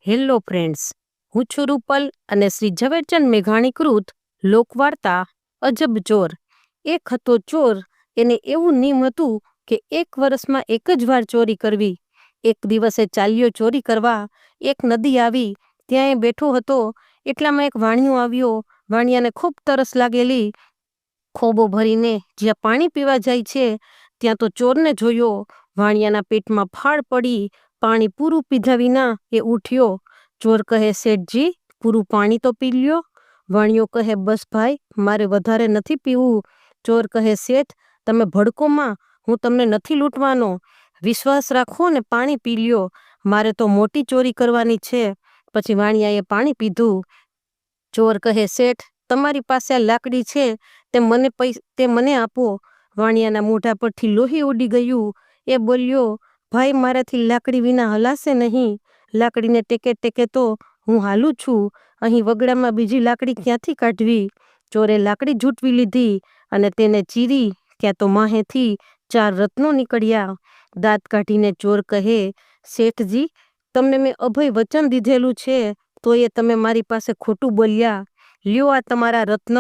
Hello friends, હું છું રૂપલ અને શ્રી ઝવેરચંદ મેઘાણી કૃત લોકવાર્તા અજબ ચોર. એક હતો ચોર, એને એવું નિયમ હતું કે એક વર્ષમાં એક જ વાર ચોરી કરવી. એક દિવસે ચાલ્યો ચોરી કરવા. એક નદી આવી, ત્યાં એ બેઠો હતો. એટલામાં એક વાણિયો આવ્યો. વાણિયાને ખૂબ તરસ લાગેલી. ખોબો ભરીને જ્યાં પાણી પીવા જાય છે ત્યાં તો ચોરને જોયો. વાણિયાના પેટમાં ફાળ પડી. પાણી પૂરું પીધા વિના એ ઉઠ્યો. ચોર કહે, શેઠજી, પૂરું પાણી તો પી લ્યો. વાણિયો કહે, બસ ભાઈ, મારે વધારે નથી પીવું. ચોર કહે, શેઠ, તમે ભડકોમાં, હું તમને નથી લૂંટવાનો. વિશ્વાસ રાખો ને પાણી પી લ્યો. મારે તો મોટી ચોરી કરવાની છે. પછી વાણિયાએ પાણી પીધું. ચોર કહે, શેઠ, તમારી પાસે આ લાકડી છે, તે મને આપો. વાણિયાના મોઢા પરથી લોહી ઉડી ગયું. એ બોલ્યો, ભાઈ, મારાથી લાકડી વિના હલાશે નહીં. લાકડીને ટેકે ટેકે તો હું હાલું છું. અહીં વગડામાં બીજી લાકડી ક્યાંથી કાઢવી? ચોરે લાકડી ઝૂંટવી લીધી અને તેને ચીરી. ત્યાં તો માહેથી 4 રત્નો નીકળ્યા. દાંત કાઢીને ચોર કહે, શેઠજી, તમને મેં અભય વચન દીધેલું છે, તો એ તમે મારી પાસે ખોટું બોલ્યા. લ્યો આ તમારા રત્ન,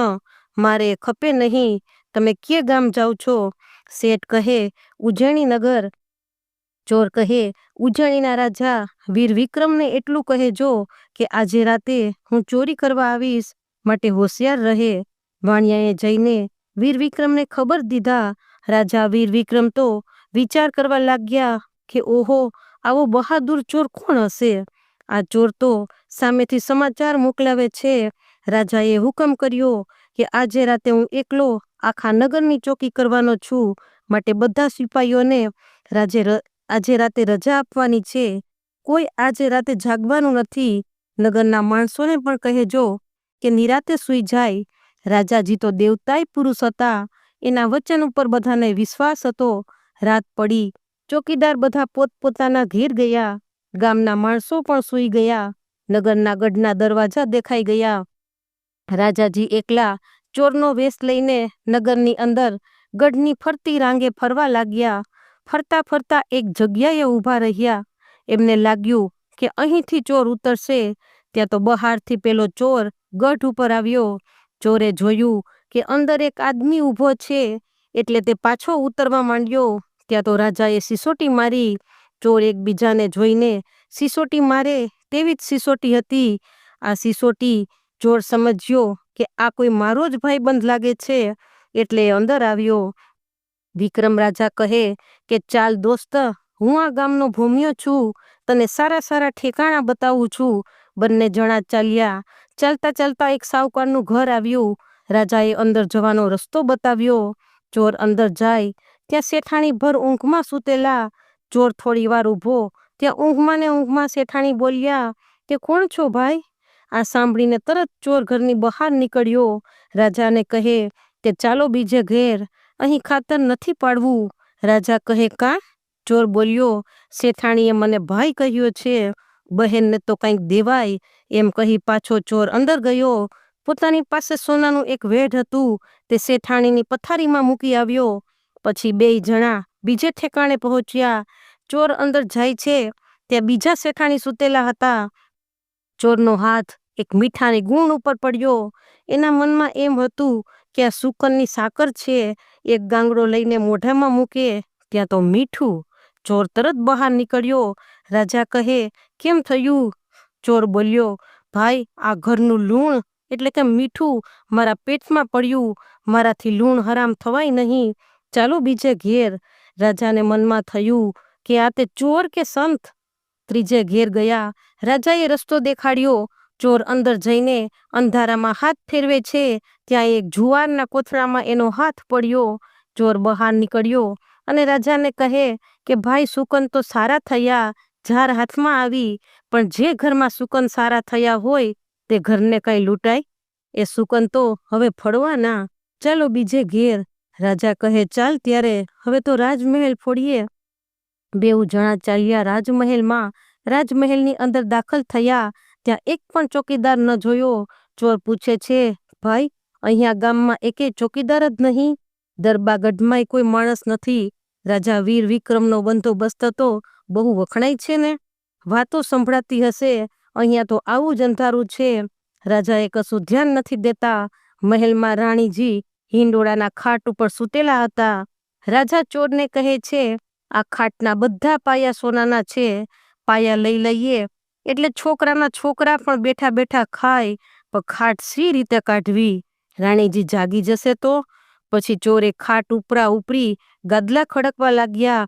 મારે ખપે નહીં. તમે કે ગામ જાઓ છો? શેઠ કહે, ઉજ્જૈની નગર. ચોર કહે, ઉજ્જૈનીના રાજા વીર વિક્રમને એટલું કહેજો કે આજે રાતે હું ચોરી કરવા આવીશ, માટે હોશિયાર રહે. વાણિયાએ જઈને વીર વિક્રમને ખબર દીધા. રાજા વીર વિક્રમ તો વિચાર કરવા લાગ્યા કે ઓહો, આવો બહાદુર ચોર કોણ હશે? આ ચોર તો સામેથી સમાચાર મોકલાવે છે. રાજાએ હુકમ કર્યો કે આજે રાતે હું એકલો આખા નગરની ચોકી કરવાનો છું, માટે બધા સિપાહીઓને આજે રાતે રજા આપવાની છે. કોઈ આજે રાતે જાગવાનું નથી. નગરના માણસોને પણ કહેજો કે નિરાતે સૂઈ જાય. રાજાજી તો દેવતાય પુરુષ હતા. એના વચન ઉપર બધાને વિશ્વાસ હતો. રાત પડી. ચોકીદાર બધા પોતપોતાના ઘેર ગયા. ગામના માણસો પણ સૂઈ ગયા. નગરના ગઢના દરવાજા દેખાઈ ગયા. રાજાજી એકલા ચોરનો વેશ લઈને નગરની અંદર ગઢની ફરતી રાંગે ફરવા લાગ્યા. ફરતા ફરતા એક જગ્યાએ ઊભા રહ્યા. એમને લાગ્યું કે અહીંથી ચોર ઉતરશે. ત્યાં તો બહારથી પેલો ચોર ગઢ ઉપર આવ્યો. ચોરે જોયું કે અંદર એક આદમી ઊભો છે, એટલે તે પાછો ઉતરવા માંડ્યો. ત્યાં તો રાજાએ સિસોટી મારી. ચોર એકબીજાને જોઈને સિસોટી મારે તેવી જ સિસોટી હતી. આ સિસોટી ચોર સમજ્યો કે આ કોઈ મારો જ ભાઈબંધ લાગે છે, એટલે અંદર આવ્યો. વિક્રમ રાજા કહે કે ચાલ દોસ્ત, હું આ ગામનો ભૂમ્યો છું, તને સારા સારા ઠેકાણા બતાવું છું. બંને જણા ચાલ્યા. ચાલતા ચાલતા એક સાહુકારનું ઘર આવ્યું. રાજાએ અંદર જવાનો રસ્તો બતાવ્યો. ચોર અંદર જાય ત્યાં શેઠાણી ભર ઊંઘમાં સૂતેલા. ચોર થોડી વાર ઊભો. ત્યાં ઊંઘમાં ને ઊંઘમાં શેઠાણી બોલ્યા કે કોણ છો ભાઈ? આ સાંભળીને તરત ચોર ઘરની બહાર નીકળ્યો. રાજાને કહે કે ચાલો બીજે ઘેર, અહીં ખાતર નથી પાડવું. રાજા કહે, કાં? ચોર બોલ્યો, શેઠાણીએ મને ભાઈ કહ્યો છે, બહેનને તો કંઈક દેવાય. એમ કહી પાછો ચોર અંદર ગયો. પોતાની પાસે સોનાનું એક વેઢ હતું, તે શેઠાણીની પથારીમાં મૂકી આવ્યો. પછી 2 જણા બીજે ઠેકાણે પહોંચ્યા. ચોર અંદર જાય છે ત્યાં બીજા શેઠાણી સૂતેલા હતા. ચોરનો હાથ એક મીઠાની ગુણ ઉપર પડ્યો. એના મનમાં એમ હતું કે આ સુકનની સાકર છે, એક ગાંગડો લઈને મોઢામાં મૂકે ત્યાં તો મીઠું. ચોર તરત બહાર નીકળ્યો. રાજા કહે, કેમ થયું? ચોર બોલ્યો, ભાઈ, આ ઘરનું લૂણ એટલે કે મીઠું મારા પેટમાં પડ્યું. મારાથી લૂણ હરામ થવાય નહીં. ચાલો બીજે ઘેર. રાજાને મનમાં થયું કે આ તે ચોર કે સંત? ત્રીજે ઘેર ગયા. રાજાએ રસ્તો દેખાડ્યો. ચોર અંદર જઈને અંધારામાં હાથ ફેરવે છે ત્યાં એક જુવારના કોથળામાં એનો હાથ પડ્યો. ચોર બહાર નીકળ્યો અને રાજાને કહે કે ભાઈ, સુકન તો સારા થયા, ઝાર હાથમાં આવી, પણ જે ઘરમાં સુકન સારા થયા હોય તે ઘરને કઈ લૂંટાય? એ સુકન તો હવે ફળવાના. ચાલો બીજે ઘેર. રાજા કહે, ચાલ ત્યારે, હવે તો રાજમહેલ ફોડીએ. 2 જણા ચાલ્યા રાજમહેલમાં. રાજમહેલની અંદર દાખલ થયા ત્યાં એક પણ ચોકીદાર ન જોયો. ચોર પૂછે છે, ભાઈ, અહીંયા ગામમાં એકેય ચોકીદાર જ નહીં? દરબાગઢમાંય કોઈ માણસ નથી. રાજા વીર વિક્રમનો બંદોબસ્ત તો બહુ વખણાય છે ને? વાતો સંભળાતી હશે અહીંયા તો આવું જ અંધારું છે. રાજાએ કશું ધ્યાન નથી દેતા. મહેલમાં રાણીજી હિંડોળાના ખાટ ઉપર સૂતેલા હતા. રાજા ચોરને કહે છે, આ ખાટના બધા પાયા સોનાના છે. પાયા લઈ લઈએ એટલે છોકરાના છોકરા પણ બેઠા બેઠા ખાય, પણ ખાટ સી રીતે કાઢવી? રાણીજી જાગી જશે તો? પછી ચોરે ખાટ ઉપરા ઉપરી ગાદલા ખડકવા લાગ્યા.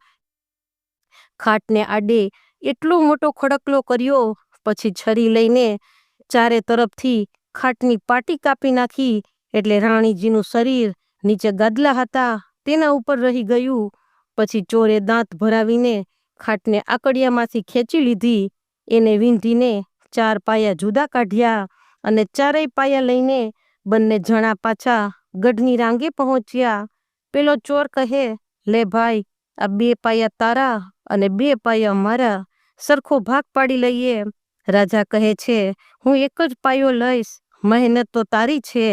ખાટને આડે એટલો મોટો ખડકલો કર્યો. પછી છરી લઈને ચારે તરફથી ખાટની પાટી કાપી નાખી, એટલે રાણીજીનું શરીર નીચે ગાદલા હતા તેના ઉપર રહી ગયું. પછી ચોરે દાંત ભરાવીને ખાટને આકડિયામાંથી ખેંચી લીધી. એને વીંધીને 4 પાયા જુદા કાઢ્યા અને 4 પાયા લઈને બંને જણા પાછા ગઢની રાંગે પહોંચ્યા. પેલો ચોર કહે, લે ભાઈ, આ 2 પાયા તારા અને 2 પાયા મારા, સરખો ભાગ પાડી લઈએ. રાજા કહે છે, હું એક જ પાયો લઈશ, મહેનત તો તારી છે.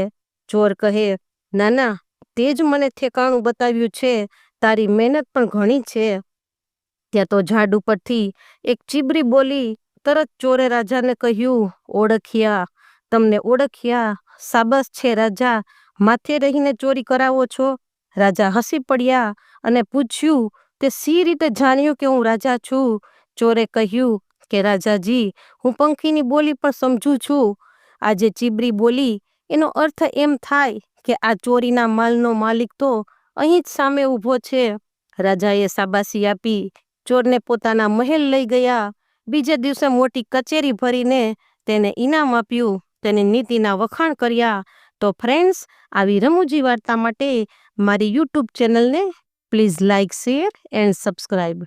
ચોર કહે, ના ના, તે જ મને ઠેકાણું બતાવ્યું છે, તારી મહેનત પણ ઘણી છે. ત્યાં તો ઝાડ ઉપરથી એક ચીબરી બોલી. તરત ચોરે રાજાને કહ્યું, ઓળખ્યા, તમને ઓળખ્યા, સાબસ છે રાજા, માથે રહીને ચોરી કરાવો છો? રાજા હસી પડ્યા અને પૂછ્યું, તે સી રીતે જાણ્યું કે હું રાજા છું? ચોરે કહ્યું કે રાજાજી, હું પંખીની બોલી પણ સમજું છું. આ જે ચીબરી બોલી એનો અર્થ એમ થાય કે આ ચોરીના માલનો માલિક તો અહીં જ સામે ઊભો છે. રાજાએ શાબાશી આપી, ચોરને પોતાના મહેલ લઈ ગયા. બીજે દિવસે મોટી કચેરી ભરીને તેને ઇનામ આપ્યું, તેની નીતિના વખાણ કર્યા. તો ફ્રેન્ડ્સ, આવી રમૂજી વાર્તા માટે મારી યુટ્યુબ ચેનલને please like, share and subscribe.